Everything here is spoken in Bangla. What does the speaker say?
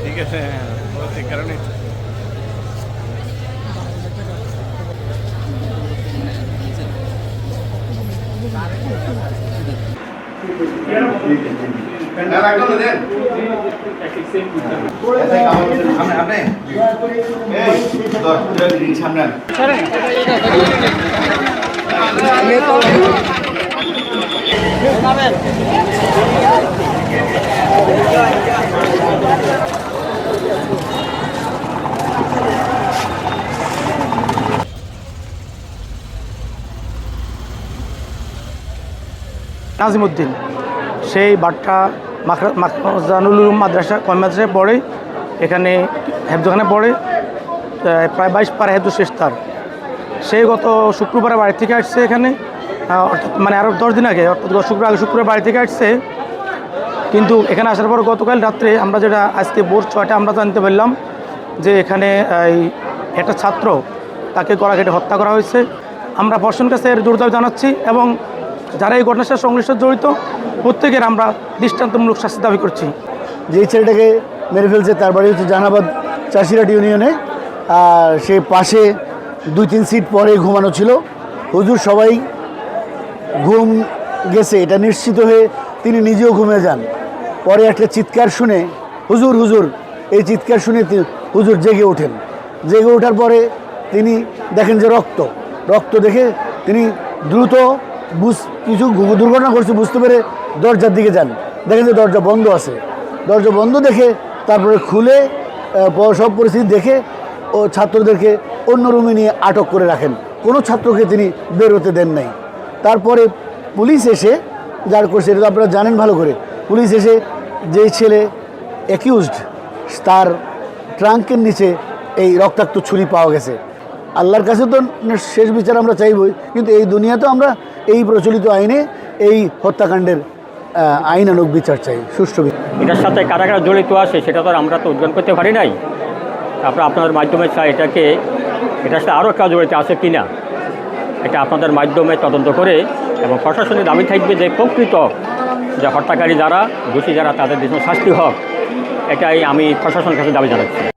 ঠিক আছে, এই কারণে নাজিমউদ্দিন সেই বাট্টা জানুল উলুম মাদ্রাসা মাদ্রাসায় পড়ে, এখানে হেফজখানে পড়ে, প্রায় 22 পারা হেফজ শেষ তার। সেই গত শুক্রবারে বাড়ি থেকে আসছে এখানে, অর্থাৎ মানে আরও 10 দিন আগে, অর্থাৎ শুক্রবার বাড়ি থেকে আসছে। কিন্তু এখানে আসার পর গতকাল রাত্রে আমরা যেটা আজকে ভোর 6টা আমরা জানতে পারলাম যে এখানে এই একটা ছাত্র তাকে গলা কেটে হত্যা করা হয়েছে। আমরা প্রশাসনের কাছে এর জোর দাবি জানাচ্ছি এবং যারা এই ঘটনার সাথে সংশ্লিষ্ট জড়িত প্রত্যেকের আমরা দৃষ্টান্তমূলক শাস্তি দাবি করছি। যেই ছেলেটাকে মেরে ফেলছে তার বাড়ি হচ্ছে জাহানাবাদ চাষিরাট ইউনিয়নে, আর সে পাশে 2-3 সিট পরে ঘুমানো ছিল। হুজুর সবাই ঘুম গেছে এটা নিশ্চিত হয়ে তিনি নিজেও ঘুমিয়ে যান। পরে একটা চিৎকার শুনে হুজুর হুজুর এই চিৎকার শুনে হুজুর জেগে ওঠেন। জেগে ওঠার পরে তিনি দেখেন যে রক্ত দেখে তিনি দ্রুত কিছু দুর্ঘটনা করছে বুঝতে পেরে দরজার দিকে যান। দেখেন যে দরজা বন্ধ আছে। দরজা বন্ধ দেখে তারপরে খুলে সব পরিস্থিতি দেখে ও ছাত্রদেরকে অন্য রুমে নিয়ে আটক করে রাখেন। কোনো ছাত্রকে তিনি বের হতে দেন নাই। তারপরে পুলিশ এসে যার করছে এটা তো আপনারা জানেন ভালো করে, পুলিশ এসে যেই ছেলে অ্যাকিউজড তার ট্রাঙ্কের নিচে এই রক্তাক্ত ছুরি পাওয়া গেছে। আল্লাহর কাছে তো শেষ বিচার আমরা চাইবই, কিন্তু এই দুনিয়াতেও আমরা এই প্রচলিত আইনে এই হত্যাকাণ্ডের আইনানুগ বিচার চাই, সুষ্ঠু বিচার। এটার সাথে কারা কারা জড়িত আছে সেটা তো আমরা তো উদ্ঘাটন করতে পারি নাই। আপনাদের মাধ্যমে চাই এটার সাথে আরও কাজ জড়িত আছে কি না এটা আপনাদের মাধ্যমে তদন্ত করে, এবং প্রশাসনের দাবি থাকবে যে প্রকৃত যে হত্যাকারী যারা দোষী যারা তাদের জন্য শাস্তি হোক, এটাই আমি প্রশাসনের কাছে দাবি জানাচ্ছি।